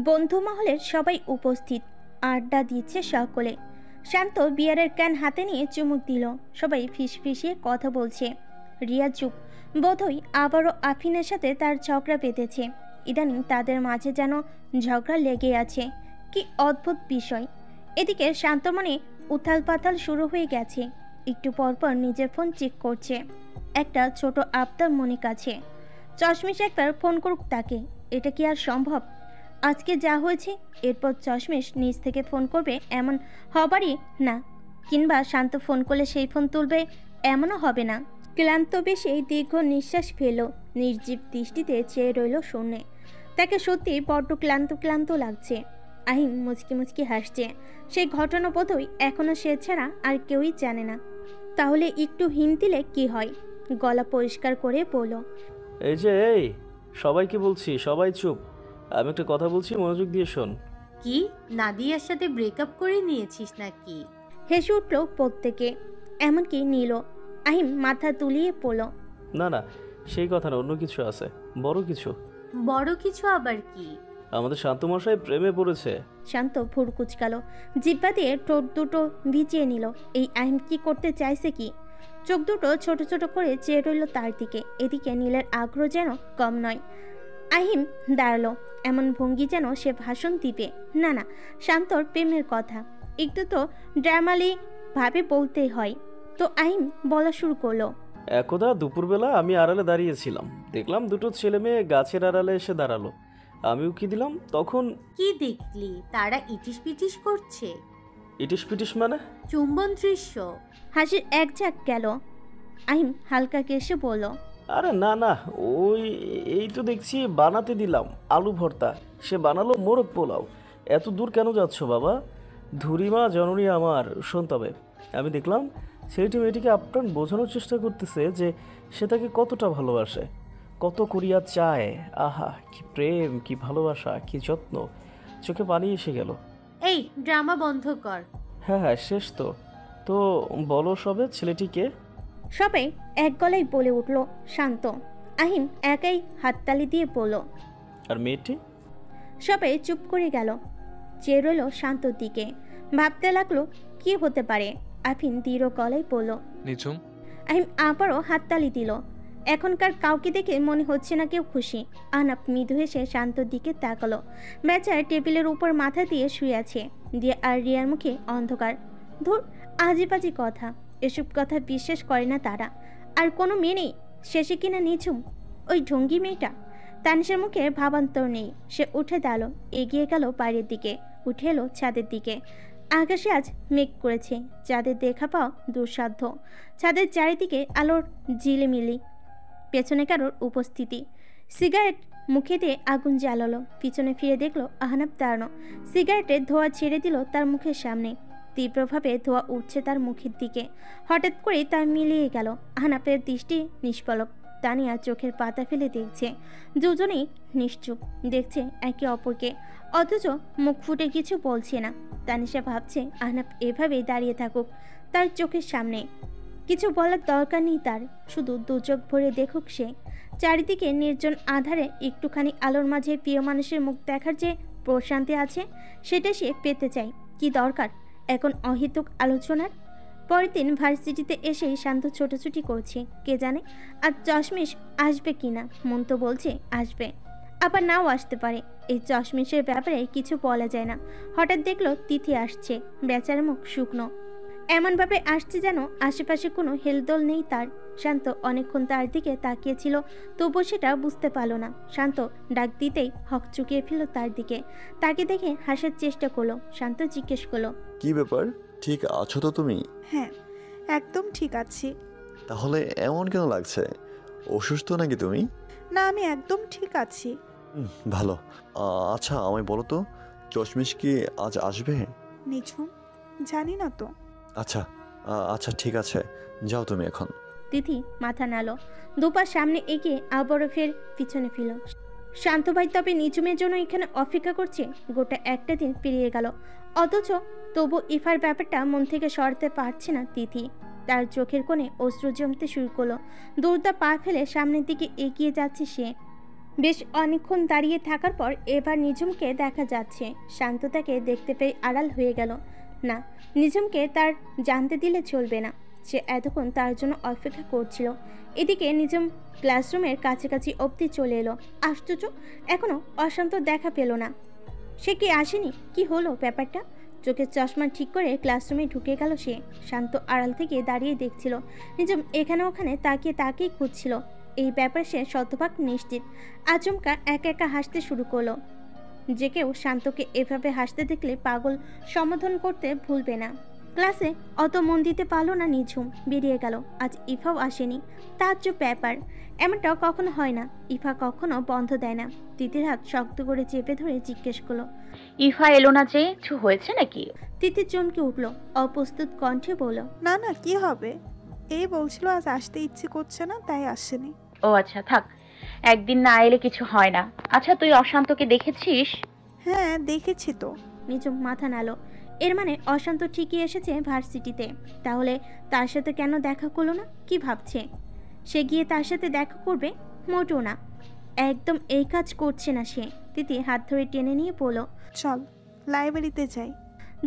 বন্ধু মহলের সবাই উপস্থিত, আড্ডা দিচ্ছে সকলে। শান্ত বিয়ারের ক্যান হাতে নিয়ে চুমুক দিল। সবাই ফিসফিসিয়ে কথা বলছে। রিয়া চুপ, বোধহয় আবারও আফিনের সাথে তার ঝগড়া পেতেছে। ইদানিং তাদের মাঝে যেন ঝগড়া লেগে আছে। কি অদ্ভুত বিষয়। এদিকে শান্ত মনে উথাল পাথাল শুরু হয়ে গেছে। একটু পরপর নিজের ফোন চেক করছে। একটা ছোট আবদার মনে কাছে, চশমিশ একবার ফোন করুক তাকে। এটা কি আর সম্ভব? আজকে যা হয়েছে, এরপর চশমিশ নিজ থেকে ফোন করবে এমন হবারই না, কিংবা শান্ত ফোন করলে সেই ফোন তুলবে এমনও হবে না। ক্লান্ত বেশি দীর্ঘ নিঃশ্বাস ফেল, নির্জীব দৃষ্টিতে চেয়ে রইল শূন্যে। তাকে সত্যি বড্ড ক্লান্ত ক্লান্ত লাগছে। আহিম মুচকি মুচকি হাসছে। সেই ঘটনা বোধহয় এখনো সে ছাড়া আর কেউই জানে না। তাহলে একটু হিন দিলে কি হয়? গলা পরিষ্কার করে বলল, এই যে এই, সবাইকে বলছি সবাই চুপ। আমি একটা কথা বলছি, মনোযোগ দিয়ে শোন। কি, নাদিয়ার সাথে ব্রেকআপ করে নিয়েছিস নাকি? হেসে উঠল প্রত্যেকে, এমনকি নীল। আহিম মাথা তুলিয়ে পড়ল, না না, সেই কথা না, অন্য কিছু আছে, বড় কিছু। বড় কিছু আবার কি? আমাদের শান্তমশাই প্রেমে পড়েছে। শান্ত ভুর কুচকাল, জিব্বা দিয়ে ঠোঁট দুটো ভিজিয়ে নিল। এই আহিম কি করতে চাইছে কি? চোখ দুটো ছোট ছোট করে চেয়ে রইল তার দিকে। এদিকে নীলের আগ্রহ যেন কম নয়। আহিম দাঁড়ালো, এমন ভঙ্গি যেন সে ভাষণ দিবে। না না, শান্তর প্রেমের কথা একটু তো ড্রামালি ভাবে বলতে হয়। তো আহিম বলা শুরু করলো, একদা দুপুরবেলা আমি আড়ালে দাঁড়িয়েছিলাম, দেখলাম দুটো ছেলে মেয়ে গাছের আড়ালে এসে দাঁড়ালো। আমি উকি দিলাম, তখন কি দেখলি? তারা ইটিস পিটিস করছে? ইটিস পিটিস মানে? চুম্বন দৃশ্য। হাসির এক ঝাঁক গেল। আহিম হালকা কেসে বলল, আরে না না, ওই এই তো দেখছি বানাতে দিলাম আলু ভর্তা, সে বানালো মোরগ পোলাও। এত দূর কেন যাচ্ছ বাবা? ধুরিমা জননী আমার, শোন তবে। আমি দেখলাম ছেলেটি মেয়েটিকে আপ্রাণ বোঝানোর চেষ্টা করতেছে যে সে তাকে কতটা ভালোবাসে, কত করিয়া চায়। আহা, কি প্রেম, কি ভালোবাসা, কি যত্ন। চোখে পানি এসে গেল। এই ড্রামা বন্ধ কর। হ্যাঁ হ্যাঁ, শেষ তো। তো বলো সবে, ছেলেটিকে? সবাই এক গলায় বলে উঠল শান্ত। আহিম একাই হাততালি দিয়ে বলল, আর মেয়েটি? সবাই চুপ করে গেল, চেয়ে রইল শান্তর দিকে। ভাবতে লাগলো কি হতে পারে। আফিন দৃঢ় গলায় বলল, নিঝুম। আহিম আবারও হাততালি দিল। এখনকার কাউকে দেখে মনে হচ্ছে না কেউ খুশি। আহনাফ মৃদু হেসে শান্তর দিকে তাকালো। বেচার টেবিলের উপর মাথা দিয়ে শুয়ে আছে। দিয়ে আর রিয়ার মুখে অন্ধকার। ধুর, আজেবাজে কথা, এসব কথা বিশ্বাস করে না তারা। আর কোনো মেয়ে নেই শেষে কিনা নিঝুম, ওই ঢঙ্গি মেয়েটা। তানিশের মুখে ভাবান্তর নেই। সে উঠে দাঁড়ালো, এগিয়ে গেল বাইরের দিকে, উঠে এলো ছাদের দিকে। আকাশে আজ মেঘ করেছে, চাঁদের দেখা পাওয়া দুঃসাধ্য। ছাদের চারিদিকে আলোর ঝিলিমিলি, পেছনে কারোর উপস্থিতি। সিগারেট মুখে দিয়ে আগুন জ্বালালো। পিছনে ফিরে দেখলো আহনাফ দাঁড়ানো। সিগারেটের ধোঁয়া ছেড়ে দিল তার মুখের সামনে। তীব্রভাবে ধোঁয়া উঠছে তার মুখের দিকে। হঠাৎ করে তা মিলিয়ে গেল। আহনাফের দৃষ্টি নিষ্পলক। তানিয়া চোখের পাতা ফেলে দেখছে। দুজনেই নিশ্চুপ, দেখছে একে অপরকে, অথচ মুখ ফুটে কিছু বলছে না। তানিশা ভাবছে আহনাফ এভাবেই দাঁড়িয়ে থাকুক তার চোখের সামনে। কিছু বলার দরকার নেই তার, শুধু দুচোখ ভরে দেখুক সে। চারিদিকে নির্জন আধারে একটুখানি আলোর মাঝে প্রিয় মানুষের মুখ দেখার যে প্রশান্তি আছে, সেটা সে পেতে চায়। কি দরকার এখন অহেতুক আলোচনার? পরের দিন ভার্সিটিতে এসেই শান্ত ছোটাছুটি করছে। কে জানে আর চশমিশ আসবে কিনা। মন তো বলছে আসবে, আবার নাও আসতে পারে। এই চশমিশের ব্যাপারে কিছু বলা যায় না। হঠাৎ দেখলো তিথি আসছে। বেচার মুখ শুকনো, এমনভাবে আসছে যেন আশেপাশে কোনো হেলদোল নেই তার। শান্ত অনেকক্ষণ তার দিকে তাকিয়েছিল, তবুও সেটা বুঝতে পারল না। শান্ত ডাক দিতেই হক চুকিয়ে ফেলল তার দিকে। তাকে দেখে হাসার চেষ্টা করলো। শান্ত জিজ্ঞেস করলো, কি ব্যাপার, ঠিক আছো তো তুমি? হ্যাঁ, একদম ঠিক আছি। তাহলে এমন কেন লাগছে? অসুস্থ নাকি তুমি? না, আমি একদম ঠিক আছি। ভালো। আচ্ছা, আমায় বলো তো, চশমিশ কি আজ আসবে? নিঝুম, জানি না তো। আচ্ছা আচ্ছা, ঠিক আছে, যাও তুমি এখন। তিথি মাথা নাড়ল, দুপা সামনে এগিয়ে আবারও ফের পিছনে ফিরল। শান্ত ভাই তবে নিঝুমের জন্য এখানে অপেক্ষা করছে। গোটা একটা দিন পেরিয়ে গেল, অথচ তবু ইফার ব্যাপারটা মন থেকে সরাতে পারছে না তিথি। তার চোখের কোণে অশ্রু জমতে শুরু করলো। দৌড়টা পা ফেলে সামনের দিকে এগিয়ে যাচ্ছে সে। বেশ অনেকক্ষণ দাঁড়িয়ে থাকার পর এবার নিঝুমকে দেখা যাচ্ছে। শান্ত তাকে দেখতে পেয়ে আড়াল হয়ে গেল। না, নিঝুমকে তার জানতে দিলে চলবে না। সে এতক্ষণ তার জন্য অপেক্ষা করছিল। এদিকে নিঝুম ক্লাসরুমের কাছাকাছি অবধি চলে এলো। আশ্চর্য, এখনো অশান্ত দেখা পেল না। সে কি আসেনি? কি হলো ব্যাপারটা? চোখের চশমা ঠিক করে ক্লাসরুমে ঢুকে গেল সে। শান্ত আড়াল থেকে দাঁড়িয়ে দেখছিল। নিঝুম এখানে ওখানে তাকিয়ে তাকিয়ে খুঁজছিল। এই ব্যাপারে সে শতভাগ নিশ্চিত। আচমকা একা একা হাসতে শুরু করলো। যে কেউ শান্তকে এভাবে হাসতে দেখলে পাগল সমাধান করতে ভুলবে না। ক্লাসে অত মন দিতে পারলো না নিঝুম, বেরিয়ে গেল। আজ ইফাও আসেনি। তাজ্জব ব্যাপার, এমনটা কখনো হয় না। ইফা কখনো বন্ধ দেয় না। তিতির হাত শক্ত করে চেপে ধরে জিজ্ঞেস করলো, ইফা এলো না যে? কিছু হয়েছে নাকি? তিতির চমকে উঠলো, অপ্রস্তুত কণ্ঠে বলল, না না, কি হবে? এই বলছিল আজ আসতে ইচ্ছে করছে না, তাই আসেনি। ও আচ্ছা, থাক, একদিন না এলে কিছু হয় না। আচ্ছা, তুই অশান্তকে দেখেছিস? হ্যাঁ, দেখেছি তো। নিঝুম মাথা নাড়ল। এর মানে অশান্ত ঠিকই এসেছে ভার্সিটিতে। তাহলে তার সাথে কেন দেখা করলো না? কি ভাবছে? সে গিয়ে তার সাথে দেখা করবে? মোটেও না, একদম এই কাজ করছে না সে। তিতি হাত ধরে টেনে নিয়ে বলল, চল লাইব্রেরিতে যাই।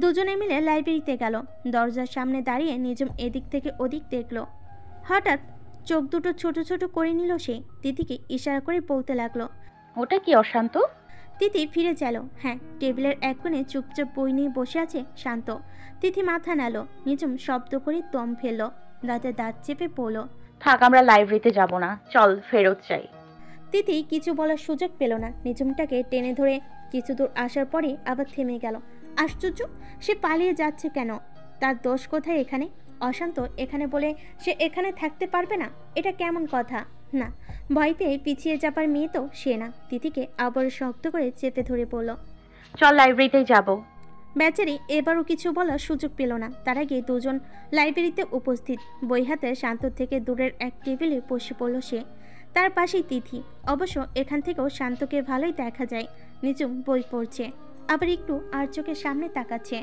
দুজনে মিলে লাইব্রেরিতে গেল। দরজার সামনে দাঁড়িয়ে নিঝুম এদিক থেকে ওদিক দেখলো। হঠাৎ চোখ দুটো ছোট ছোট করে নিল সে। তিতিকে ইশারা করে বলতে লাগলো, ওটা কি অশান্ত? তিথি ফিরে গেল। হ্যাঁ, টেবিলের এক কোণে চুপচাপ বই নিয়ে বসে আছে শান্ত। তিথি মাথা নাড়ল। নিঝুম শব্দ করে দম ফেলল। দাঁতে দাঁত চেপে পড়ল, থাক, আমরা লাইব্রেরিতে যাব না, চল ফেরত যাই। তিথি কিছু বলার সুযোগ পেল না। নিঝুমটাকে টেনে ধরে কিছু দূর আসার পরে আবার থেমে গেল। আশ্চর্য, সে পালিয়ে যাচ্ছে কেন? তার দোষ কোথায় এখানে? অশান্ত এখানে বলে সে এখানে থাকতে পারবে না? এটা কেমন কথা? না, ভয় পেয়ে পিছিয়ে যাবার মেয়ে তো সে না। তিথিকে আবার শক্ত করে চেপে ধরে পড়ল। চল লাইব্রেরিতেই যাব। বেচারি এবারও কিছু বলার সুযোগ পেল না। তার আগে দুজন লাইব্রেরিতে উপস্থিত। বই হাতে শান্ত থেকে দূরের এক টেবিলে বসে পড়ল সে। তার পাশেই তিথি। অবশ্য এখান থেকেও শান্তকে ভালোই দেখা যায়। নিঝুম বই পড়ছে, আবার একটু আর চোখের সামনে তাকাচ্ছে।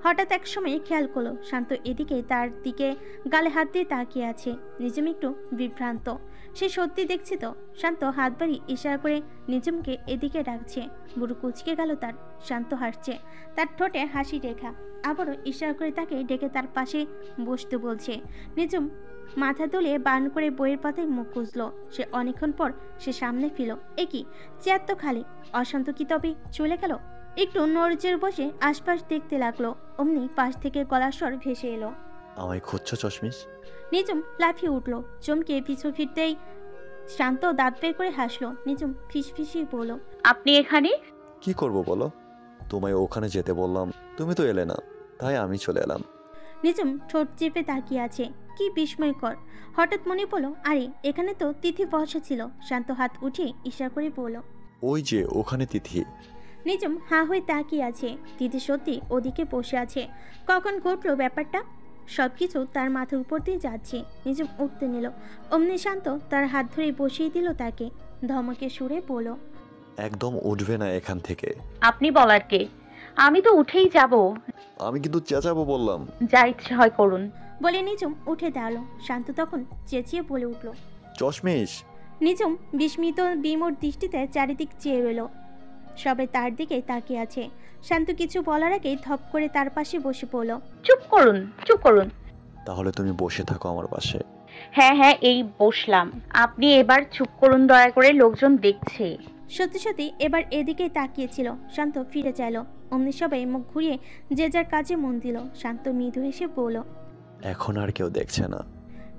হঠাৎ এক সময় খেয়াল করলো শান্ত এদিকে তার দিকে গালে হাত দিয়ে তাকিয়ে আছে। নিঝুম একটু বিভ্রান্ত। সে সত্যি দেখছে তো? শান্ত হাত বাড়ি ইশারা করে নিঝুমকে এদিকে ডাকছে। বুড়ো কুচকে গেল তার। শান্ত হাসছে, তার ঠোঁটে হাসি রেখা। আবারও ইশারা করে তাকে ডেকে তার পাশে বসতে বলছে। নিঝুম মাথা তুলিয়ে বান করে বইয়ের পাতায় মুখ গুজলো। সে অনেকক্ষণ পর সে সামনে ফিরল। এ কি, চেয়ার তো খালি। অশান্ত কি তবে চলে গেল? একটু নড়চড়ে বসে আশপাশ দেখতে লাগলো। অমনি পাশ থেকে গলার স্বর ভেসে এলো, আমায় খুঁজছো চশমিশ? নিঝুম লাফিয়ে উঠলো। চমকে পিছু ফিরতেই শান্ত দাঁত বের করে হাসলো। নিঝুম ফিসফিসিয়ে বলল, আপনি এখানে? কি করব বলো? তোমায় ওখানে যেতে বললাম, তুমি তো এলে না, তাই আমি চলে এলাম। নিঝুম ঠোঁট চেপে তাকিয়ে আছে। কি বিস্ময়কর! হঠাৎ মনে পড়লো, আরে এখানে তো তিথি বসা ছিল। শান্ত হাত উঠিয়ে ইশারা করে বলল, ওই যে ওখানে তিথি। নিঝুম হা হয়ে তাকিয়ে আছে। তিথি সত্যি ওদিকে বসে আছে। কখন ঘটলো ব্যাপারটা? সবকিছু তার মাথার উপর দিয়ে যাচ্ছে। নিঝুম উঠতে নিল। অমনি শান্ত তার হাত ধরে বসিয়ে দিল তাকে। ধমকে সুরে বলল, একদম উঠবে না এখান থেকে। আপনি বলার কে? আমি তো উঠেই যাব। আমি কিন্তু চেঁচাবো বললাম। যা ইচ্ছে হয় করুন। বলে নিঝুম উঠে দাঁড়ালো। শান্ত তখন চেঁচিয়ে বলে উঠল, চশমিশ! নিঝুম বিস্মিত বিমূঢ় দৃষ্টিতে চারিদিক চেয়ে রইল। সবাই তার দিকে তাকিয়ে আছে। শান্ত কিছু বলার আগেই ধপ করে তার পাশে বসে পড়ল। চুপ করুন, চুপ করুন। তাহলে তুমি বসে থাকো আমার পাশে। হ্যাঁ হ্যাঁ, এই বসলাম। আপনি এবার চুপ করুন দয়া করে, লোকজন দেখছে। সত্যি সত্যি এবার এদিকেই তাকিয়েছিল। শান্ত ফিরে চাইল। অমনি সবাই মুখ ঘুরিয়ে যে যার কাজে মন দিল। শান্ত মৃদু হেসে বলল, এখন আর কেউ দেখছে না।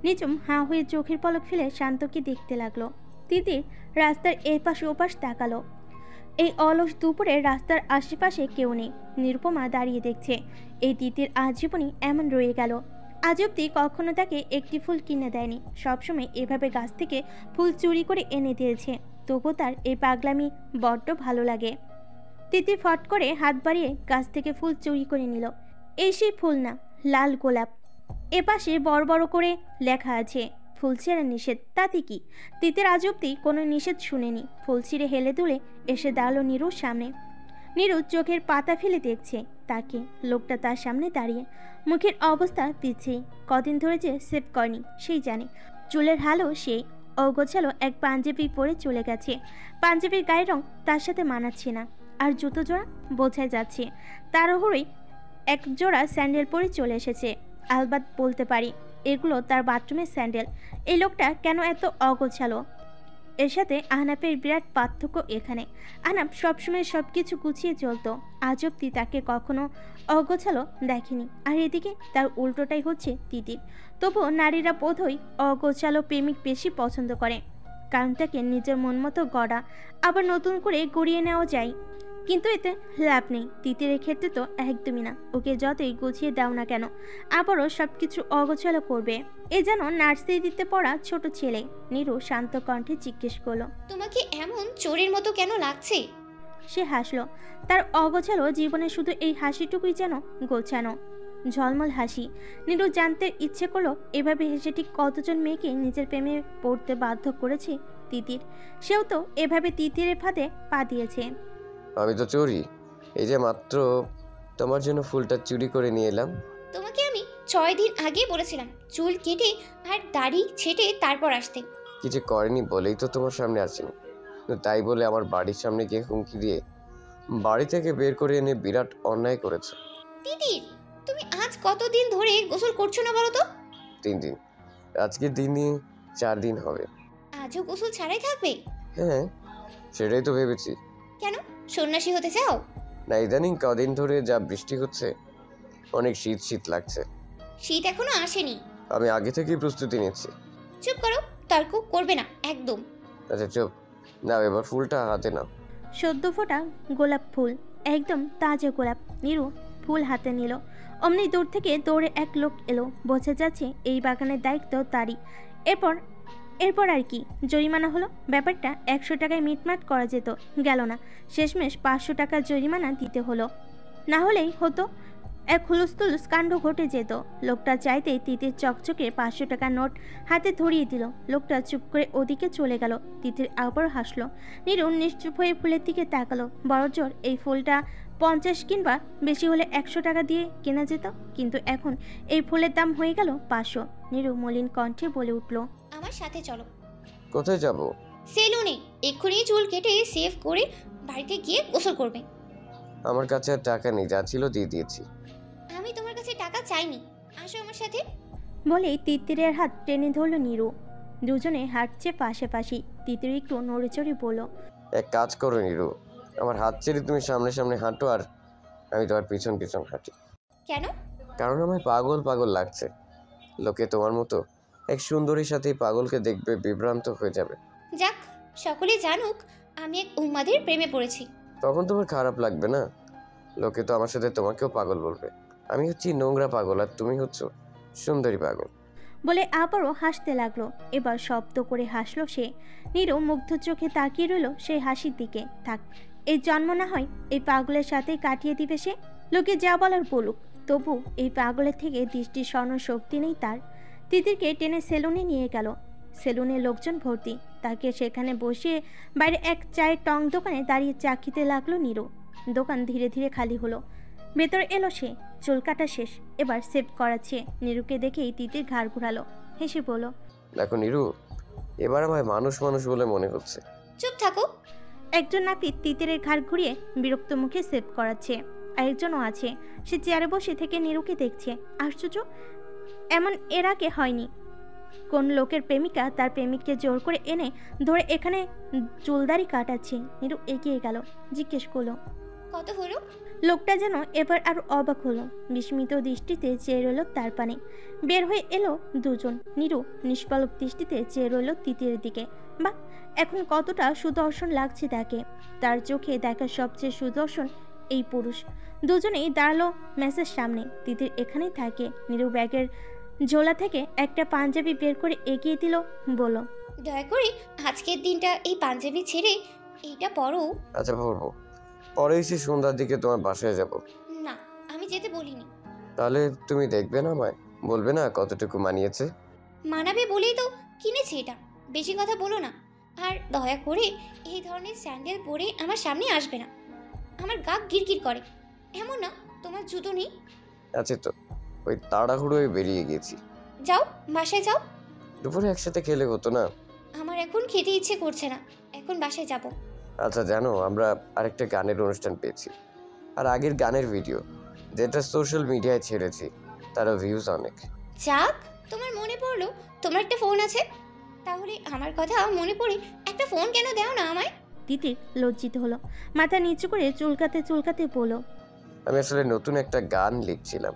নিঝুম হাঁ হয়ে চোখের পলক ফেলে শান্তকে দেখতে লাগলো। তিতির রাস্তার এপাশ ওপাশ তাকালো। এই অলস দুপুরে রাস্তার আশেপাশে কেউ নেই। নিরুপমা দাঁড়িয়ে দেখছে। এই তিতির আজীবনই এমন রয়ে গেল। আজ অব্দি কখনো তাকে একটি ফুল কিনে দেয়নি। সবসময় এভাবে গাছ থেকে ফুল চুরি করে এনে দিয়েছে। তবু তার এই পাগলামি বড্ড ভালো লাগে। তিতি ফট করে হাত বাড়িয়ে গাছ থেকে ফুল চুরি করে নিল। এই সেই ফুল না, লাল গোলাপ। এপাশে বড় বড় করে লেখা আছে, ফুল ছেঁড়া নিষেধ। তাতে কি? তিতির আজ অব্দি কোনো নিষেধ শুনেনি। ফুল ছিঁড়ে হেলে দুলে এসে দাঁড়ালো নীরুর সামনে। নীরু চোখের পাতা ফেলে দেখছে তাকে। লোকটা তার সামনে দাঁড়িয়ে, মুখের অবস্থা পিছিয়ে। কদিন ধরে যে সেভ করেনি সেই জানে। চুলের হালও সেই। অগোছালো এক পাঞ্জাবি পরে চলে গেছে। পাঞ্জাবির গায়ের রং তার সাথে মানাচ্ছে না, আর জুতো জোড়া বোঝাই যাচ্ছে। তাড়াহুড়োই এক জোড়া স্যান্ডেল পরে চলে এসেছে। আলবাত বলতে পারি এগুলো তার বাথরুমের স্যান্ডেল। এই লোকটা কেন এত অগোছালো? এর সাথে আহনাফের বিরাট পার্থক্য এখানে। আহনাফ সবসময় সব কিছু গুছিয়ে চলতো, আজ অব্দি তাকে কখনো অগোছালো দেখেনি। আর এদিকে তার উল্টোটাই হচ্ছে তিতির। তবুও নারীরা বোধহয় অগোছালো প্রেমিক বেশি পছন্দ করে, কারণ তাকে নিজের মন মতো গড়া আবার নতুন করে গড়িয়ে নেওয়া যায়। কিন্তু এতে লাভ নেই, তিতিরের ক্ষেত্রে তো একদমই না। ওকে যতই গুছিয়ে দাও না কেন আবারও সব কিছু অগোছালো করবে। এ যেন নার্সারি দিতে পড়া ছোট ছেলে। নীরু শান্ত কণ্ঠে জিজ্ঞেস করলো, তোমাকে এমন চোরের মতো কেন লাগছে? সে হাসলো। তার অগোছালো জীবনে শুধু এই হাসিটুকুই যেন গোছানো, ঝলমল হাসি। নীরু জানতে ইচ্ছে করলো এভাবে হেসে ঠিক কতজন মেয়েকে নিজের প্রেমে পড়তে বাধ্য করেছে তিতির। সেও তো এভাবে তিতিরের ফাঁদে পা দিয়েছে। আমি তো চোরি, এই যে মাত্র তোমার জন্য ফুলটা চুরি করে নিয়ে এলাম। তোমাকে আমি 6 দিন আগে বলেছিলাম চুল কেটে আর দাড়ি ছেটে তারপর আসতে। কিছু করেনি বলেই তো তোমার সামনে আসিনি। তাই বলে আমার বাড়ির সামনে গিয়ে হুমকি দিয়ে বাড়ি থেকে বের করে এনে বিরাট অন্যায় করেছে। তিতির, তুমি আজ কতদিন ধরে গোসল করছো না বলো তো? 3 দিন। আজকে দিনই 4 দিন হবে। আজও গোসল ছাড়াই থাকবে? হ্যাঁ, সেটাই তো ভেবেছি। কেন, সন্ন্যাসী হতে চাও? না, ইদানিং কদিন ধরে যা বৃষ্টি হচ্ছে অনেক শীত শীত লাগছে। শীত এখনো আসেনি। আমি আগে থেকেই প্রস্তুতি নিচ্ছি। চুপ করো, তর্ক করবে না একদম। আচ্ছা চুপ, নাও এবার ফুলটা হাতে নাও। সদ্য ফোটা গোলাপ ফুল, একদম তাজা গোলাপ। নীরু ফুল হাতে নিল। অমনি দূর থেকে দৌড়ে এক লোক এলো। বোঝা যাচ্ছে এই বাগানের দায়িত্ব তারই। এরপর আর কি, জরিমানা হলো। ব্যাপারটা 100 টাকায় মিটমাট করা যেত, গেল না। শেষমেশ 500 টাকার জরিমানা দিতে হলো। না হলেই হতো এক হুলস্থুলুস কাণ্ড ঘটে যেত। লোকটা চাইতেই তিতির চকচকে 500 টাকার নোট হাতে ধরিয়ে দিল। লোকটা চুপ করে ওদিকে চলে গেল। তিতির আবার হাসলো। নীরু নিশ্চুপ হয়ে ফুলের দিকে তাকালো। বড়জোর এই ফুলটা 50 কিংবা বেশি হলে 100 টাকা দিয়ে কেনা যেত, কিন্তু এখন এই ফুলের দাম হয়ে গেল 500। নীরু মলিন কণ্ঠে বলে উঠল, আমার সাথে চলো। কোথায় যাব? সেলুনে। এক্ষুনি চুল কেটে সেভ করে বাড়িতে গিয়ে গোসল করবে। আমার কাছে আর টাকা নেই, যা ছিল দিয়ে দিয়েছি। আমি তোমার কাছে টাকা চাইনি, আসো আমার সাথে। বলেই তিতিরের হাত টেনে ধরল নীরু। দুজনে হাঁটছে পাশাপাশি। তিতির একটু নড়েচড়ে বলল, এক কাজ করো নিরু, আমার হাত ছেড়ে তুমি সামনে সামনে হাঁটো আর আমি তোমার পিছন পিছন হাঁটি। কেন? কারণ আমায় পাগল পাগল লাগছে। লোকে তোমার মতো এক সুন্দরীর সাথে পাগলকে দেখবে বিভ্রান্ত হয়ে যাবে। যাক, সকলে জানুক আমি এক উম্মাদের প্রেমে পড়েছি। তখন তোমার খারাপ লাগবে না? লোকে তো আমার সাথে তোমাকেও পাগল বলবে। আমি হচ্ছি নোংরা পাগল আর তুমি হচ্ছ সুন্দরী পাগল। বলে আবারও হাসতে লাগলো। এবার শব্দ করে হাসলো সে। নীরু মুগ্ধ চোখে তাকিয়ে রইল সেই হাসির দিকে। থাক, এই জন্ম না হয় এই পাগলের সাথেই কাটিয়ে দিবে সে। লোকে যা বলার বলুক, তবু এই পাগলের থেকে দৃষ্টি সরানোর শক্তি নেই তার। তিতিরকে টেনে সেলুনে নিয়ে গেল। সেলুনে লোকজন ভর্তি। তাকে সেখানে বসিয়ে বাইরে এক চায়ের টং দোকানে দাঁড়িয়ে চা খেতে লাগলো নীরু। দোকান ধীরে ধীরে খালি হলো। ভেতর এলো সে। চুল কাটা শেষ, এবার সেভ করাচ্ছে। নীরুকে দেখেই তিতির ঘাড় ঘুরালো, হেসে বলল, দেখো নিরু, এবার আমায় মানুষ মানুষ বলে মনে হচ্ছে। চুপ থাকো। একজন নাপিত তিতিরের ঘাড় ঘুরিয়ে বিরক্ত মুখে সেভ করাচ্ছে। আরেকজনও আছে, সে চেয়ারে বসে থেকে নীরুকে দেখছে। আশ্চর্য, এমন এর আগে হয়নি। কোন লোকের প্রেমিকা তার প্রেমিককে জোর করে এনে ধরে এখানে চুলদারি কাটাচ্ছে। নীরু এগিয়ে গেল, জিজ্ঞেস করলো, কত হলো? লোকটা যেন এবার আরো অবাক হলো। বিস্মিত দৃষ্টিতে চেয়ে রইল তার পানে। বের হয়ে এলো দুজন। নীরু নিষ্পলক দৃষ্টিতে চেয়ে রইল তিতিরের দিকে। বা এখন কতটা সুদর্শন লাগছে তাকে। তার চোখে দেখা সবচেয়ে সুদর্শন এই পুরুষ। দুজনেই দাঁড়ালো মেসের সামনে। তিতির এখানেই থাকে। নীরু ব্যাগের ঝোলা থেকে একটা পাঞ্জাবি বের করে এগিয়ে দিল, বলল, দয়া করে আজকের দিনটা এই পাঞ্জাবি ছেড়ে এইটা পরো। আচ্ছা পড়বো, পরে এসে সন্ধ্যার দিকে তোমার বাসায় যাব। না, আমি যেতে বলিনি। তাহলে তুমি দেখবে না আমায়, বলবে না কতটুকু মানিয়েছে? মানাবে বলেই তো কিনেছি এটা, বেশি কথা বলো না। আর দয়া করে এই ধরনের স্যান্ডেল পরে আমার সামনে আসবে না। আমার গা গিরগির করে। এমন না তোমার জুতো নেই। আছে তো, ওই তাড়াহুড়োয় বেরিয়ে গেছি। যাও, বাসায় যাও। দুপুরে একসাথে খেলে হতো না? আমার এখন খেতে ইচ্ছে করছে না, এখন বাসায় যাব। আচ্ছা জানো, আমরা আরেকটা গানের অনুষ্ঠান পেয়েছি, আর আগের গানের ভিডিও যেটা সোশ্যাল মিডিয়ায় ছেড়েছি তারও ভিউজ অনেক। যাক, তোমার মনে পড়লো তোমার একটা ফোন আছে। তাহলে আমার কথা মনে পড়ে একটা ফোন কেন দাও না আমায়? তিতির লজ্জিত হলো, মাথা নিচু করে চুলকাতে চুলকাতে বলল, আমি আসলে নতুন একটা গান লিখছিলাম।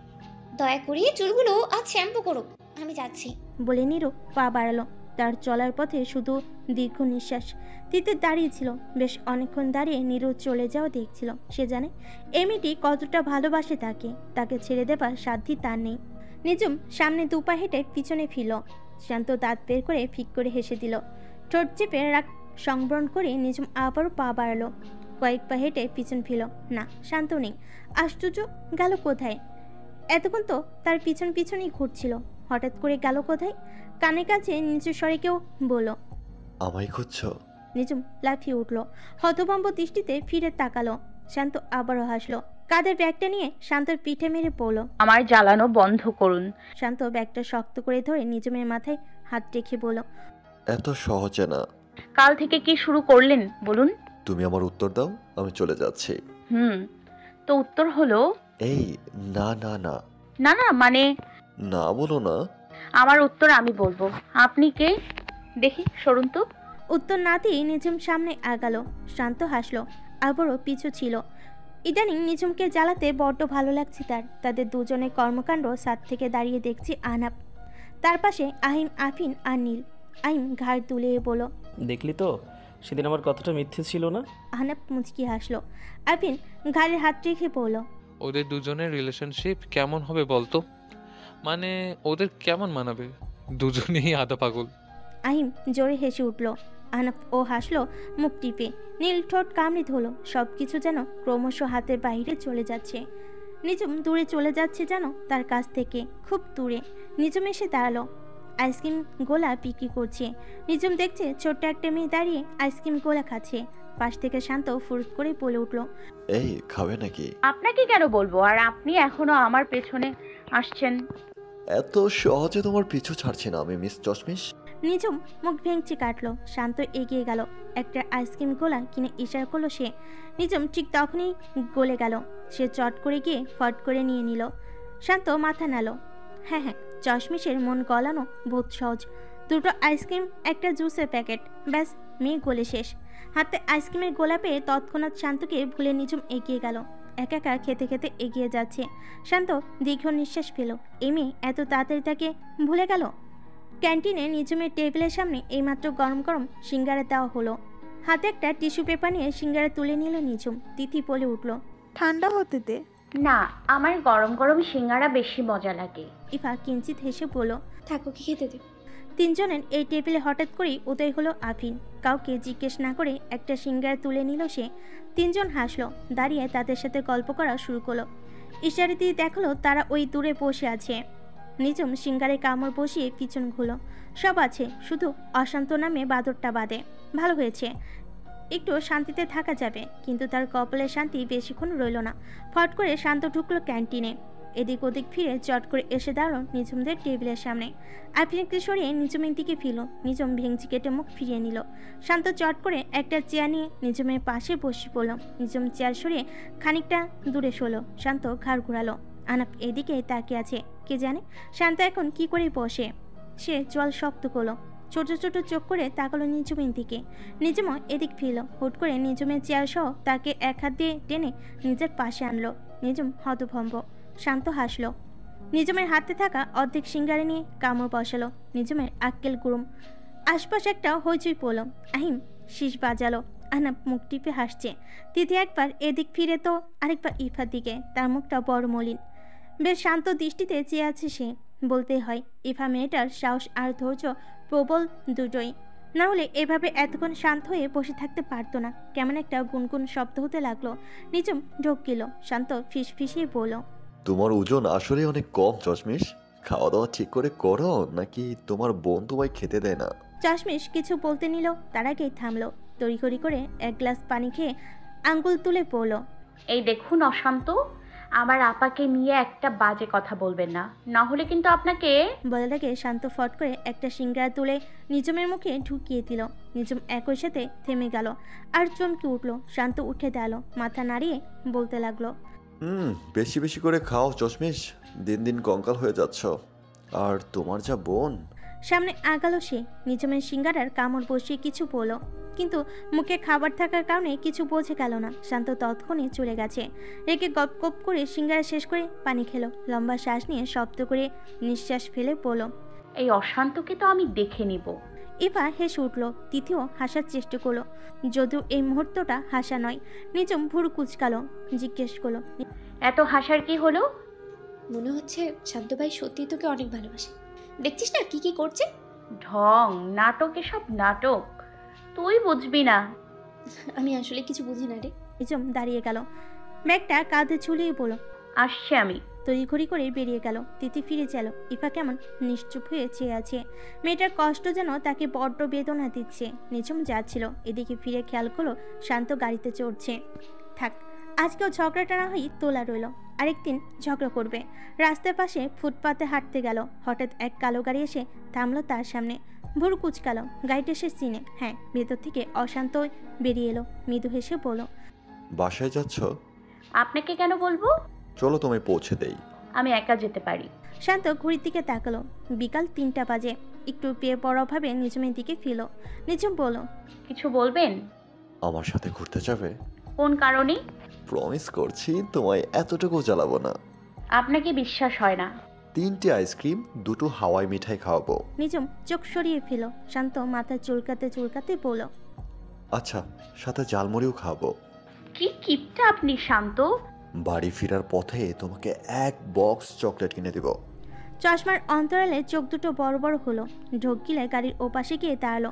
দয়া করে চুলগুলো আজ শ্যাম্পু করো, আমি যাচ্ছি। বলে নীরু পা বাড়ালো। তার চলার পথে শুধু দীর্ঘ নিঃশ্বাস। তিতির দাঁড়িয়েছিল, বেশ অনেকক্ষণ দাঁড়িয়ে নীরু চলে যাওয়া দেখছিল। সে জানে এই মেয়েটি কতটা ভালোবাসে তাকে, তাকে ছেড়ে দেবার সাধ্যই তার নেই। নিজুম সামনে দুপা হেঁটে পিছনে ফিরল। শান্ত দাঁত বের করে ফিক করে হেসে দিল। ঠোঁট চেপে রাগ সংবরণ করে নিজুম আবারও পা বাড়ালো। কয়েক পা হেঁটে পিছন ফিরল। না, শান্ত নেই। আশ্চর্য, গেল কোথায়? এতক্ষণ তো তার পিছন পিছনই ঘুরছিল, হঠাৎ করে গেল কোথায়? কানের কাছে নিচু স্বরে কেউ বলল, আমায় খুঁজছো? নিজুম লাফিয়ে উঠল, হতভম্ব দৃষ্টিতে ফিরে তাকালো। শান্ত আবারও হাসলো। কাঁধের ব্যাগটা নিয়ে শান্তর পিঠে মেরে পড়ল। আমার জ্বালানো বন্ধ করুন। শান্ত ব্যাগটা শক্ত করে ধরে নিজুমের মাথায় হাত রেখে বলল, এত সহজে না। কাল থেকে কি শুরু করলেন বলুন? তুমি আমার উত্তর দাও, আমি চলে যাচ্ছি। তো উত্তর হলো এই না না না না না, মানে না বলো না। আমার উত্তর আমি বলবো। আপনি কে দেখি, সরুন তো। উত্তর না দিয়ে নিজুম সামনে আগালো। শান্ত হাসলো, আবারও পিছু ছিল। ইদানিং নিজুমকে জ্বালাতে বড্ড ভালো লাগছে তার। তাদের দুজনের কর্মকাণ্ড ছাদ থেকে দাঁড়িয়ে দেখছি আহনাব, তার পাশে আহিম, আফিন আর নীল। আহিম ঘাড় তুলে বলল, দেখলি তো, সেদিন আমার কথাটা মিথ্যে ছিল না। আহনাব মুচকি হাসলো। আফিন ঘাড়ে হাত রেখে বলল, ওদের দুজনের রিলেশনশিপ কেমন হবে বলতো? মানে ওদের কেমন মানাবে? দুজনেই আধা পাগল। আহিম জোরে হেসে উঠল। আহনাব ও হাসলো মুখ টিপে। নীল ঠোঁট কামড়ে ধরলো। সব কিছু যেন ক্রমশ হাতের বাইরে চলে যাচ্ছে। নিজুম দূরে চলে যাচ্ছে যেন তার কাছ থেকে, খুব দূরে। নিজুম এসে দাঁড়ালো। আইসক্রিম গোলা বিক্রি করছে। নিজুম দেখছে ছোট্ট একটা মেয়ে দাঁড়িয়ে আইসক্রিম গোলা খাচ্ছে। পাশ থেকে শান্ত ফুরুত করে বলে উঠল, এই খাবে নাকি? আপনাকে কেন বলবো, আর আপনি এখনো আমার পেছনে আসছেন। এত সহজে তোমার পিছু ছাড়ছি না আমি, মিস চশমিশ। নিজুম মুখ ভেঙচি কাটলো। শান্ত এগিয়ে গেল, একটা আইসক্রিম গোলা কিনে ইশারা করলো সে। নিজুম ঠিক তখনই গলে গেল। সে চট করে গিয়ে ফট করে নিয়ে নিল। শান্ত মাথা নাড়ল। হ্যাঁ হ্যাঁ, চশমিশের মন গলানো বহুত সহজ। দুটো আইসক্রিম, একটা জুসের প্যাকেট, ব্যাস মেয়ে গলে শেষ। হাতে আইসক্রিমের গোলা পেয়ে তৎক্ষণাৎ শান্তকে ভুলে নিজুম এগিয়ে গেল। একা একা খেতে খেতে এগিয়ে যাচ্ছে। শান্ত দীর্ঘ নিঃশ্বাস পেল। এই মেয়ে এত তাড়াতাড়ি তাকে ভুলে গেল। ক্যান্টিনে নিজুমের টেবিলের সামনে এইমাত্র গরম গরম সিঙ্গারা দেওয়া হলো। হাতে একটা টিস্যু পেপার নিয়ে সিঙ্গারা তুলে নিল নিজুম। তিথি বলে উঠল, ঠান্ডা হতে দে। না, আমার গরম গরম সিঙ্গারা বেশি মজা লাগে। ইফা কিঞ্চিত হেসে বলল, থাকো, কি খেতে দে। তিনজনের এই টেবিলে হঠাৎ করেই উদয় হলো আফিন। কাউকে জিজ্ঞেস না করে একটা সিঙ্গারা তুলে নিল সে। তিনজন হাসলো, দাঁড়িয়ে তাদের সাথে গল্প করা শুরু করলো। ইশারা দিয়ে দেখলো তারা ওই দূরে বসে আছে। নিজুম সিঙ্গারে কামড় বসিয়ে পিছন ঘুলো। সব আছে, শুধু অশান্ত নামে বাদরটা বাদে। ভালো হয়েছে, একটু শান্তিতে থাকা যাবে। কিন্তু তার কপালের শান্তি বেশিক্ষণ রইল না। ফট করে শান্ত ঢুকলো ক্যান্টিনে। এদিক ওদিক ফিরে চট করে এসে দাঁড়ালো নিজুমদের টেবিলের সামনে। আফিনকে সরিয়ে নিজুমের দিকে ফিরল। নিজুম ভেঙচি কেটে মুখ ফিরিয়ে নিল। শান্ত চট করে একটা চেয়ার নিয়ে নিজুমের পাশে বসে পড়ল। নিজুম চেয়ার সরিয়ে খানিকটা দূরে সরল। শান্ত ঘাড় ঘুরালো। আনাপ এদিকে তাকিয়ে আছে। কে জানে শান্ত এখন কি করে বসে। সে জল শক্ত করলো। ছোট ছোট চোখ করে তাকালো নিজুমের দিকে। নিজুমও এদিক ফিরল। হুট করে নিজুমের চেয়ার সহ তাকে এক হাত দিয়ে টেনে নিজের পাশে আনলো। নিজুম হতভম্ব। শান্ত হাসলো। নিজুমের হাতে থাকা অর্ধেক সিঙ্গারে নিয়ে কামড় বসালো। নিজুমের আক্কেল গুরুম। আশপাশ একটা হইচই পড়ল। আহিম শীষ বাজালো। আহনাব মুখ টিপে হাসছে। তিথি একবার এদিক ফিরে তো আরেকবার ইফার দিকে। তার মুখটা বড় মলিন। বেশ শান্ত দৃষ্টিতে চেয়ে আছে সে। বলতে হয় ইফা মেয়েটার সাহস আর ধৈর্য প্রবল দুটোই। না হলে এভাবে এতক্ষণ শান্ত হয়ে বসে থাকতে পারতো না। কেমন একটা গুনগুন শব্দ হতে লাগলো। নিজুম ঢোক গেল। শান্ত ফিস ফিসিয়ে বলল, তোমার ওজন আসলে অনেক কম চশমিশ। খাওয়া দাওয়া ঠিক করে করো নাকি তোমার বোন তোমায় খেতে দেয় না? চশমিশ কিছু বলতে নিল, তার আগেই থামলো। তড়িঘড়ি করে এক গ্লাস পানি খেয়ে আঙ্গুল তুলে পড়ল। এই দেখুন অশান্ত, আমার আপাকে নিয়ে একটা বাজে কথা বলবেন না, না হলে কিন্তু আপনাকে। বলার আগে শান্ত ফট করে একটা সিঙ্গারা তুলে নিজমের মুখে ঢুকিয়ে দিল। নিজম একই সাথে থেমে গেল আর চমকে উঠল। শান্ত উঠে দাঁড়ালো, মাথা নাড়িয়ে বলতে লাগলো, বেশি বেশি করে খাও চশমিশ, দিন দিন কঙ্কাল হয়ে যাচ্ছ। আর তোমার যা বোন। সামনে আগালো সে। নিজমের সিঙ্গারার কামড় বসিয়ে কিছু বলল, কিন্তু মুখে খাবার থাকার কারণে কিছু বোঝে গেল না। শান্ত তৎক্ষণে চলে গেছে। রেগে গপ গপ করে সিঙ্গারা শেষ করে পানি খেলো। লম্বা শ্বাস নিয়ে শব্দ করে নিঃশ্বাস ফেলে বলল, এই অশান্তকে তো আমি দেখে নিব। ইভা হেসে উঠল। তিথিও হাসার চেষ্টা করলো, যদিও এই মুহূর্তটা হাসা নয়। নিজম ভুরু কুচকালো, জিজ্ঞেস করলো, এত হাসার কি হলো? মনে হচ্ছে শান্ত ভাই সত্যি তোকে অনেক ভালোবাসে। দেখছিস না কি কি করছে? ঢং, নাটক, এসব নাটক। তুই বুঝবি না। আমি আসলে কিছু বুঝি না রে। নিজম দাঁড়িয়ে গেল, ব্যাগটা কাঁধে ঝুলিয়ে বলল, আসছে আমি। তড়িঘড়ি করে বেরিয়ে গেল। তিথি ফিরে গেল। ইভা কেমন নিশ্চুপ হয়ে চেয়ে আছে। মেয়েটার কষ্ট যেন তাকে বড্ড বেদনা দিচ্ছে। নিজম যাচ্ছিল, এদিকে ফিরে খেয়াল করলো শান্ত গাড়িতে চড়ছে। থাক, আজকেও ঝগড়াটা না হয়ে তোলা রইল। আরেকদিন ঝগড়া করবে। রাস্তার পাশে ফুটপাতে হাঁটতে গেল। হঠাৎ এক কালো গাড়ি এসে থামলো তার সামনে। ভুরু কুচকালো। গাড়িটা সে চিনে। হ্যাঁ, ভেতর থেকে অশান্ত বেরিয়ে এলো। মৃদু হেসে বলল, বাসায় যাচ্ছ? আপনাকে কেন বলবো? চলো তোমায় পৌঁছে দেই। আমি একা যেতে পারি। শান্ত ঘড়ির দিকে তাকালো। বিকাল 3টা বাজে। একটু পেয়ে পড়াভাবে নিজমের দিকে ফিরল। নিজম বলল, কিছু বলবেন? আমার সাথে ঘুরতে যাবে? কোন কারণে? প্রমিস করছি তোমায় এতটুকু জ্বালাবো না। আপনাকে বিশ্বাস হয় না। 3টে আইসক্রিম, 2টো হাওয়াই মিঠাই খাওয়াবো। নিজম চোখ সরিয়ে ফেল। শান্ত মাথা চুলকাতে চুলকাতে বলল, আচ্ছা, সাথে জালমুড়িও খাওয়াবো। কি কিপটা আপনি শান্ত। বাড়ি ফেরার পথে তোমাকে 1 বক্স চকলেট কিনে দেব। চশমার অন্তরালে চোখ দুটো বড় বড় হলো। ঢোক গিলে গাড়ির ওপাশে গিয়ে দাঁড়ালো।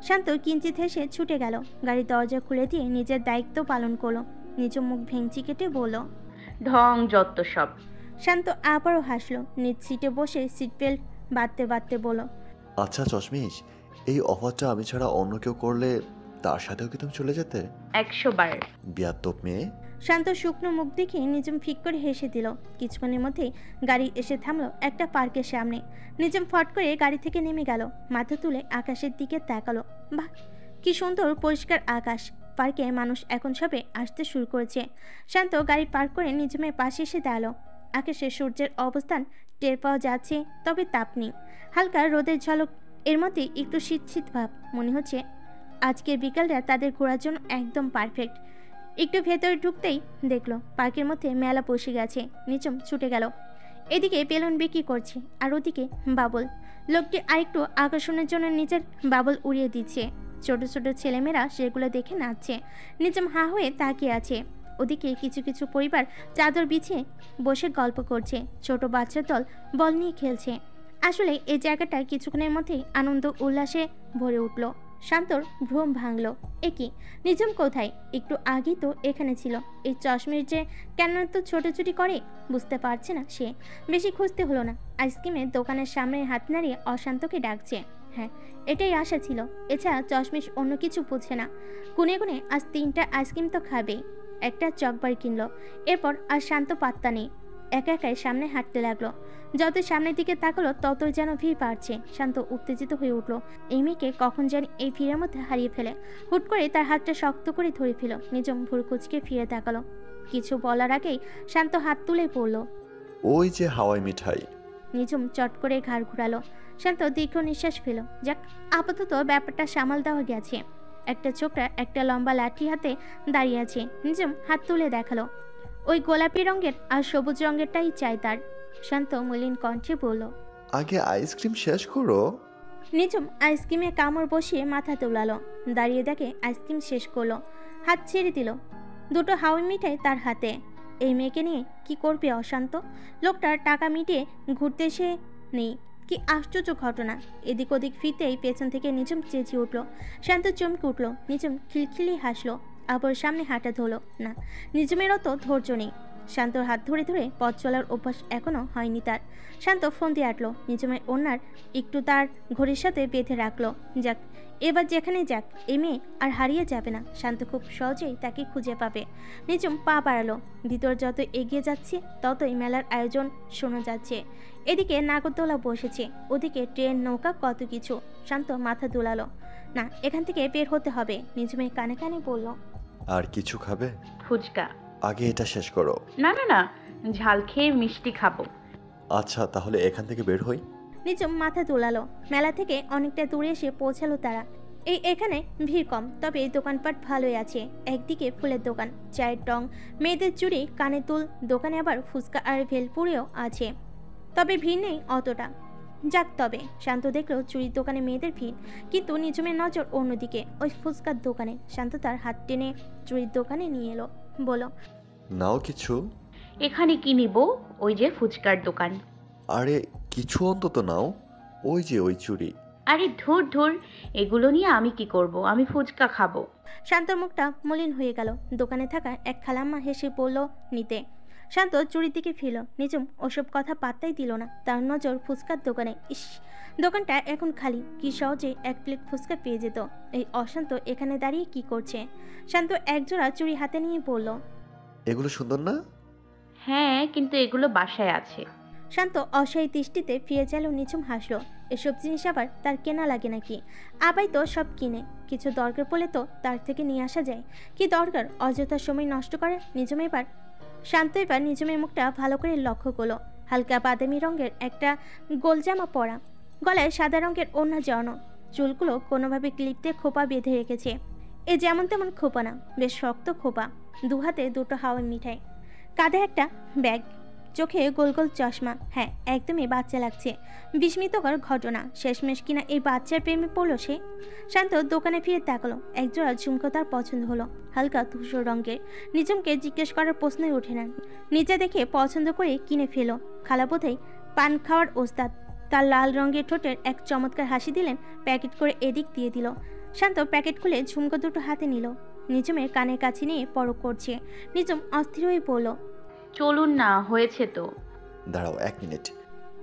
শান্ত কিঞ্চিত হেসে ছুটে গেল। গাড়ির দরজা খুলে দিয়ে নিজের দায়িত্ব পালন করলো। নিজম মুখ ভেঙচি কেটে বলল, ঢং যত সব। শান্ত আবারও হাসলো। নিজ সিটে বসে সিট বেল্ট বাঁধতে বাঁধতে বলল, আচ্ছা চশমিশ, এই অফারটা আমি ছাড়া অন্য কেউ করলে তার সাথেও কি তুমি চলে যেতে? 100 বার। বিয়াদ্দপ মেয়ে। শান্ত শুকনো মুখ দেখে নিজম ফিক করে হেসে দিল। কিছুক্ষণের মধ্যেই গাড়ি এসে থামলো একটা পার্কের সামনে। নিজম ফট করে গাড়ি থেকে নেমে গেল। মাথা তুলে আকাশের দিকে তাকালো। বাহ, কি সুন্দর পরিষ্কার আকাশ। পার্কে মানুষ এখন সবে আসতে শুরু করেছে। শান্ত গাড়ি পার্ক করে নিজমের পাশে এসে দাঁড়ালো। আকাশে সূর্যের অবস্থান টের পাওয়া যাচ্ছে, তবে তাপ নেই। হালকা রোদের ঝলক, এর মধ্যে একটু শীত শীত ভাব। মনে হচ্ছে আজকের বিকালটা তাদের ঘোরার জন্য একদম পারফেক্ট। একটু ভেতরে ঢুকতেই দেখলো পার্কের মধ্যে মেলা বসে গেছে। নিজম ছুটে গেল। এদিকে বেলুন বিক্রি করছে, আর ওদিকে বাবল। লোকটি আরেকটু আকর্ষণের জন্য নিজের বাবল উড়িয়ে দিচ্ছে। ছোট ছোট ছেলেমেয়েরা সেগুলো দেখে নাচছে। নিজম হা হয়ে তাকিয়ে আছে। ওদিকে কিছু কিছু পরিবার চাদর বিছিয়ে বসে গল্প করছে। ছোট বাচ্চার দল বল নিয়ে খেলছে। আসলে এই জায়গাটা কিছুক্ষণের মধ্যেই আনন্দ উল্লাসে ভরে উঠল। শান্তর ভ্রম ভাঙল। একই নিজম কোথায়? একটু আগেই তো এখানে ছিল। এই চশমের যে কেন তো ছোটাছুটি করে বুঝতে পারছে না সে। বেশি খুঁজতে হলো না। আইসক্রিমের দোকানের সামনে হাত নাড়িয়ে অশান্তকে ডাকছে। হ্যাঁ, এটাই আশা ছিল। এছাড়া চশমিশ অন্য কিছু বুঝে না। গুনে গুনে আজ 3টা আইসক্রিম তো খাবেই। একটা চকবার কিনলো। এরপর আর শান্ত পাত্তা নেই। একা একাই সামনে হাঁটতে লাগলো। যত সামনের দিকে তাকালো ততই যেন ভিড় বাড়ছে। শান্ত উত্তেজিত হয়ে উঠল। এই মেয়েকে কখন জানি এই ভিড়ের মধ্যে হারিয়ে ফেলে। হুট করে তার হাতটা শক্ত করে ধরে ফেল। নিজম ভুরু কুচকে ফিরে তাকালো। কিছু বলার আগেই শান্ত হাত তুলে পড়ল। ওই যে হাওয়াই মিঠাই। নিজম চট করে ঘাড় ঘুরালো। শান্ত দীর্ঘ নিঃশ্বাস ফেল। যাক, আপাতত ব্যাপারটা সামাল দেওয়া গেছে। একটা ছোকরা একটা লম্বা লাঠি হাতে দাঁড়িয়ে আছে। নিজম হাত তুলে দেখালো। ওই গোলাপি রঙের আর সবুজ রঙেরটাই চাই তার। শান্ত মলিন কণ্ঠে বলল, আগে আইসক্রিম শেষ করো। নিজম আইসক্রিমে কামড় বসিয়ে মাথা তোলালো। দাঁড়িয়ে দেখে আইসক্রিম শেষ করলো। হাত ছেড়ে দিল। 2টো হাওয়াই মিঠাই তার হাতে। এই মেয়েকে নিয়ে কি করবে অশান্ত? লোকটার টাকা মিটিয়ে ঘুরতে এসে নেই। কি আশ্চর্য ঘটনা! এদিক ওদিক ফিরতেই পেছন থেকে নিজম চেঁচিয়ে উঠল। শান্ত চমকে উঠল। নিজম খিলখিলি হাসলো। আবার সামনে হাঁটা ধরলো। না, নিজমেরও তো ধৈর্য নেই। শান্তর হাত ধরে ধরে পথ চলার অভ্যাস এখনো হয়নি তার। শান্ত ফোন দিয়ে আটলো, নিজমের ওনার একটু তার ঘড়ির সাথে বেঁধে রাখলো। যাক, এবার যেখানে যাক এই মেয়ে আর হারিয়ে যাবে না। শান্ত খুব সহজেই তাকে খুঁজে পাবে। নিজম পা বাড়ালো। ভিতর যত এগিয়ে যাচ্ছে ততই মেলার আয়োজন শোনা যাচ্ছে। এদিকে নাগরদোলা বসেছে, ওদিকে ট্রেন, নৌকা, কত কিছু। শান্ত মাথা দুলালো। না, এখান থেকে বের হতে হবে। নিজমের কানে কানে বলল, আর কিছু খাবে? ফুচকা। আগে এটা শেষ করো। না না না, ঝাল খেয়ে মিষ্টি খাবো। আচ্ছা, তাহলে এখান থেকে বের হই। নিজম মাথা দোলালো। মেলা থেকে অনেকটা দূরে এসে পৌঁছালো তারা। এখানে ভিড় কম, তবে দোকানপাট ভালোই আছে। একদিকে ফুলের দোকান, চায়ের টং, মেয়েদের চুড়ি, কানের দুল, দোকানে আবার ফুচকা আর ভেলপুরিও আছে, তবে ভিড় নেই অতটা। যাক, তবে শান্ত দেখলো চুড়ির দোকানে মেয়েদের ভিড়, কিন্তু নিজমের নজর অন্যদিকে, ওই ফুচকার দোকানে। শান্ত তার হাত টেনে চুড়ির দোকানে নিয়ে এলো, বলো, নাও কিছু। এখানে কি নিব? ওই যে ফুচকার দোকান। আরে কিছু অন্তত নাও। ওই যে ওই চুড়ি। আরে ধুর ধুর, এগুলো নিয়ে আমি কি করব? আমি ফুচকা খাবো। শান্তর মুখটা মলিন হয়ে গেল। দোকানে থাকা এক খালাম্মা হেসে বলল নিতে। শান্ত চুরির দিকে ফিরল। নিজম ওসব কথা পাত্তাই দিল না, তার নজর ফুচকার দোকানে। ইস, দোকানটা এখন খালি, কি সহজে এক প্লেট ফুচকা পেয়ে যেত। এই অশান্ত এখানে দাঁড়িয়ে কি করছে? শান্ত একজোড়া চুড়ি হাতে নিয়ে বলল, এগুলো সুন্দর না? হ্যাঁ, কিন্তু এগুলো বাসায় আছে। শান্ত অসহায় দৃষ্টিতে ফিরে গেল। নিজম হাসলো। এসব জিনিস আবার তার কেনা লাগে নাকি? আবাই তো সব কিনে, কিছু দরকার পড়লে তো তার থেকে নিয়ে আসা যায়। কি দরকার অযথা সময় নষ্ট করে? শান্ত এবার নিজমের মুখটা ভালো করে লক্ষ্য করলো। হালকা বাদামি রঙের একটা গোল জামা পরা, গলায় সাদা রঙের ওড়না জড়ানো, চুলগুলো কোনোভাবে ক্লিপ দিয়ে খোপা বেঁধে রেখেছে। এ যেমন তেমন খোপা না, বেশ শক্ত খোপা। দুহাতে দুটো হাওয়াই মিঠাই, কাঁধে একটা ব্যাগ, চোখে গোল গোল চশমা। হ্যাঁ, একদমই বাচ্চা লাগছে। বিস্মিতকর ঘটনা, শেষমেশ কিনা এই বাচ্চার প্রেমে পড়লো সে। শান্ত দোকানে ফিরে তাকালো। একজোড়া ঝুমকো তার পছন্দ হলো, হালকা ধূসর রঙের। নিজমকে জিজ্ঞেস করার প্রশ্নই ওঠে না, নিজে দেখে পছন্দ করে কিনে ফেলো। খালা বোধহয় পান খাওয়ার ওস্তাদ। তার লাল রঙের ঠোঁটের এক চমৎকার হাসি দিলেন, প্যাকেট করে এদিক দিয়ে দিল। শান্ত প্যাকেট খুলে ঝুমকো দুটো হাতে নিল, নিজমের কানের কাছে নিয়ে পরখ করছে। নিজম অস্থির হয়ে পড়ল, চলুন না, হয়েছে তো। দাঁড়াও 1 মিনিট।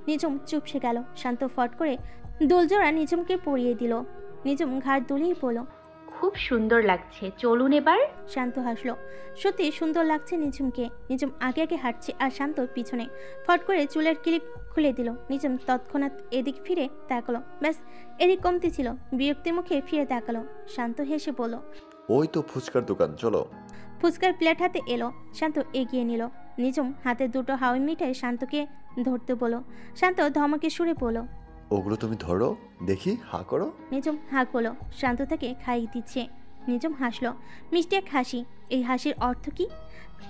নিজম চুপসে গেল। শান্ত ফট করে দোলজোড়া নিজমকে পরিয়ে দিল। নিজম ঘাড় দুলিয়ে বলল, খুব সুন্দর লাগছে, চলুন এবার। শান্ত হাসলো। সত্যি সুন্দর লাগছে নিজমকে। নিজম আগে আগে হাঁটছে আর শান্ত পিছনে। ফট করে চুলের ক্লিপ খুলে দিল। নিজম তৎক্ষণাৎ এদিক ফিরে তাকালো। ব্যাস, এদিক কমতি ছিল। বিরক্তির মুখে ফিরে তাকালো। শান্ত হেসে বলল, ওই তো ফুচকার দোকান, চলো। ফুচকার প্লেট হাতে এলো। শান্ত এগিয়ে নিল। নিজম হাতে দুটো হাওয়াই মিঠাই শান্তকে ধরতে বলো। শান্ত ধমকে সুরে বলল, ওগুলো তুমি ধরো, দেখি, হা করো। নিজম হাঁ করলো। শান্ত তাকে খাইয়ে দিচ্ছে। নিজম হাসলো, মিষ্টি এক হাসি। এই হাসির অর্থ কি?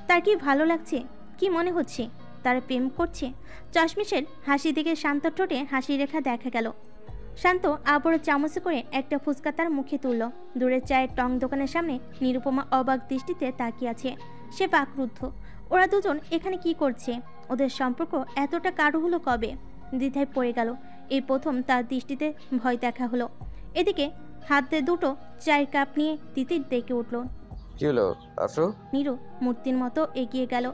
তার কি ভালো লাগছে? কি মনে হচ্ছে তারা প্রেম করছে? চশমিশের হাসি দেখে শান্ত ঠোঁটে হাসি রেখা দেখা গেল। শান্ত আবারও চামচে করে একটা ফুচকা তার মুখে তুলল। দূরের চায়ের টং দোকানের সামনে নিরুপমা অবাক দৃষ্টিতে তাকিয়ে আছে। সে বাকরুদ্ধ। ওরা দুজন এখানে কি করছে? ওদের সম্পর্ক এতটা গাঢ় হলো কবে? দ্বিধায় পড়ে গেল। এই প্রথম তার দৃষ্টিতে ভয় দেখা হলো। এদিকে হাতে দুটো চায়ের কাপ নিয়ে তিতির ডেকে উঠল। কি হলো আসো? নীরু মূর্তির মতো এগিয়ে গেল,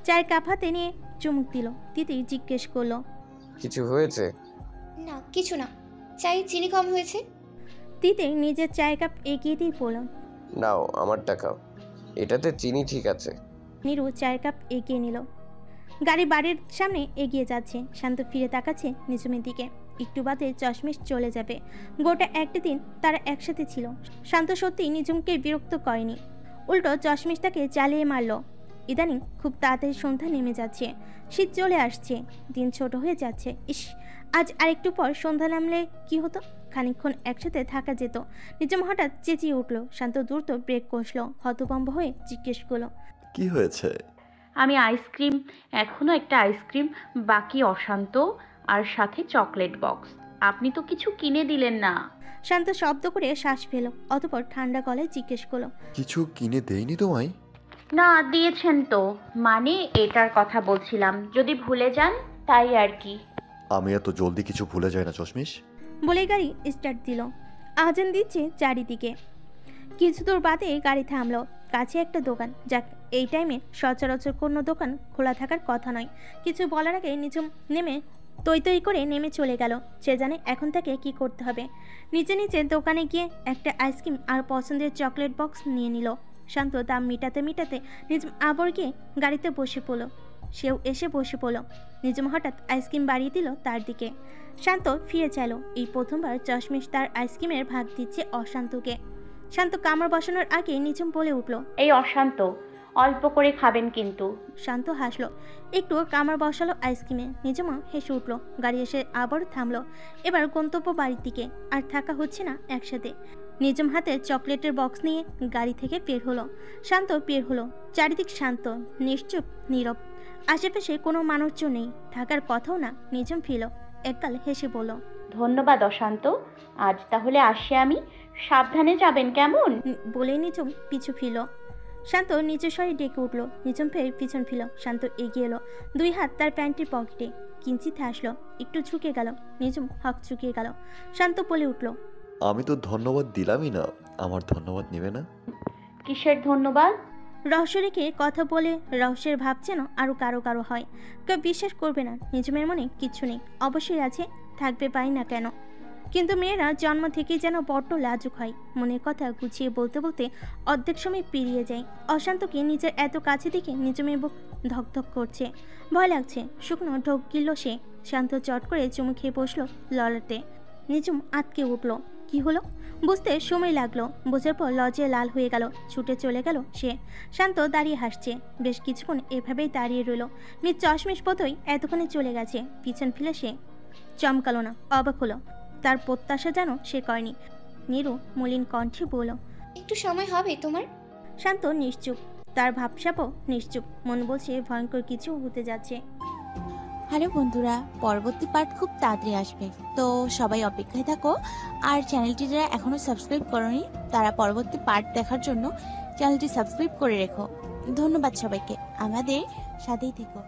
চায়ের কাপ হাতে নিয়ে চুমুক দিল। তিতির জিজ্ঞেস করলো, কিছু হয়েছে? না, কিছু না, চাই চিনি কম হয়েছে। তিতির নিজের চায়ের কাপ এগিয়ে দিয়ে বলল, নাও আমার টাকা, এটাতে চিনি ঠিক আছে। নীরু চায়ের কাপ এগিয়ে নিল। গাড়ি বাড়ির সামনে এগিয়ে যাচ্ছে। শান্ত ফিরে তাকাচ্ছে নিজমের দিকে। একটু বাদে চশমিশ চলে যাবে। গোটা একটা দিন তারা একসাথে ছিল। শান্ত সত্যি নিজমকে বিরক্ত করেনি, উল্টো চশমিশটাকে জ্বালিয়ে মারল। ইদানিং খুব তাড়াতাড়ি সন্ধ্যা নেমে যাচ্ছে, শীত চলে আসছে, দিন ছোট হয়ে যাচ্ছে। ইস, আজ আরেকটু পর সন্ধ্যা নামলে কি হতো? খানিকক্ষণ একসাথে থাকা যেত। নিজম হঠাৎ চেঁচিয়ে উঠল। শান্ত দ্রুত ব্রেক কষল। হতভম্ব হয়ে জিজ্ঞেস করলো, কি হয়েছে? আমি আইসক্রিম, এখনো একটা আইসক্রিম বাকি, অশান্ত, আর সাথে চকলেট বক্স। আপনি তো কিছু কিনে দিলেন না। শান্ত শব্দ করে শ্বাস ফেল, অতঃপর ঠান্ডা গলায় জিজ্ঞেস করলো, কিছু কিনে দেইনি তোমায়? না, দিয়েছেন তো, মানে এটার কথা বলছিলাম, যদি ভুলে যান তাই আর কি। আমি এত জলদি কিছু ভুলে যাই না চশমিশ। বলে গাড়ি স্টার্ট দিল। আজান দিচ্ছে চারিদিকে। কিছু দূর বাদে গাড়ি থামলো। কাছে একটা দোকান, যাক এই টাইমে সচরাচর কোনো দোকান খোলা থাকার কথা নয়। কিছু বলার আগে নিঝুম নেমে তৈ করে নেমে চলে গেল। সে জানে এখন তাকে কি করতে হবে। নিচে নিচে দোকানে গিয়ে একটা আইসক্রিম আর পছন্দের চকলেট বক্স নিয়ে নিল। শান্ত দাম মিটাতে মিটাতে নিঝুম আবার গিয়ে গাড়িতে বসে পড়ল। সেও এসে বসে পড়ল। নিঝুম হঠাৎ আইসক্রিম বাড়িয়ে দিল তার দিকে। শান্ত ফিরে চাইল। এই প্রথমবার চশমিশ তার আইসক্রিমের ভাগ দিচ্ছে অশান্তকে। শান্ত কামড় বসানোর আগে নিঝুম বলে উঠল, এই অশান্ত, অল্প করে খাবেন কিন্তু। শান্ত হাসলো, একটু কামড় বসালো আইসক্রিমে। নিঝুমও হেসে উঠল। গাড়ি এসে আবার থামলো। এবার গন্তব্য বাড়ির দিকে। আর থাকা হচ্ছে না একসাথে। নিঝুম হাতে চকলেটের বক্স নিয়ে গাড়ি থেকে বের হলো। শান্ত বের হলো। চারিদিক শান্ত, নিশ্চুপ, নীরব। আশেপাশে কোনো মানুষজন নেই, থাকার কথাও না। নিঝুম ফিরল, একগাল হেসে বলল, ধন্যবাদ অশান্ত, আজ তাহলে আসি আমি। সাবধানে যাবেন কেমন? বলে নিঝুম পিছু ফিরল। শান্ত নিচের স্বরে ডেকে উঠল। নিঝুম ফের পিছন ফিরল। শান্ত এগিয়ে এলো, 2 হাত তার প্যান্টের পকেটে। কিঞ্চিত হাসলো, একটু ঝুঁকে গেল। নিঝুম হক চুকিয়ে গেল। শান্ত বলে উঠল, আমি তো ধন্যবাদ দিলামই না, আমার ধন্যবাদ নেবে না? কিসের ধন্যবাদ? রহস্য রেখে কথা বলে রহস্যের ভাব যেন আরও কারো হয়। কেউ বিশ্বাস করবে না। নিঝুমের মনে কিচ্ছু নেই, অবশ্যই আছে, থাকবে পাই না কেন। কিন্তু মেয়েরা জন্ম থেকেই যেন বড্ড লাজুক হয়। মনের কথা গুছিয়ে বলতে বলতে অর্ধেক সময় পেরিয়ে যায়। অশান্তকে নিজের এত কাছে দেখে নিঝুমের বুক ধকধক করছে, ভয় লাগছে। শুকনো ঢোক গিলল সে। শান্ত চট করে চুমু খেয়ে বসলো ললাটে। নিঝুম আটকে উঠল। কি হলো বুঝতে সময় লাগলো। বোঝার পর লজ্জায় লাল হয়ে গেল। ছুটে চলে গেল সে। শান্ত দাঁড়িয়ে হাসছে। বেশ কিছুক্ষণ এভাবেই দাঁড়িয়ে রইল। মিস চশমিশ বোধহয় এতক্ষণে চলে গেছে। পিছন ফিরে সে চমকালো না, অবাক হলো। তার প্রত্যাশা যেন সে করেনি। নীরু মলিন কণ্ঠে বলল, একটু সময় হবে তোমার? শান্ত নিশ্চুপ। তার ভাবসাপও নিশ্চুপ। মন বলছে ভয়ঙ্কর কিছু হতে যাচ্ছে। হ্যালো বন্ধুরা, পরবর্তী পার্ট খুব তাড়াতাড়ি আসবে, তো সবাই অপেক্ষায় থাকো। আর চ্যানেলটি যারা এখনো সাবস্ক্রাইব করোনি তারা পরবর্তী পার্ট দেখার জন্য চ্যানেলটি সাবস্ক্রাইব করে রেখো। ধন্যবাদ সবাইকে, আমাদের সাথেই থেকো।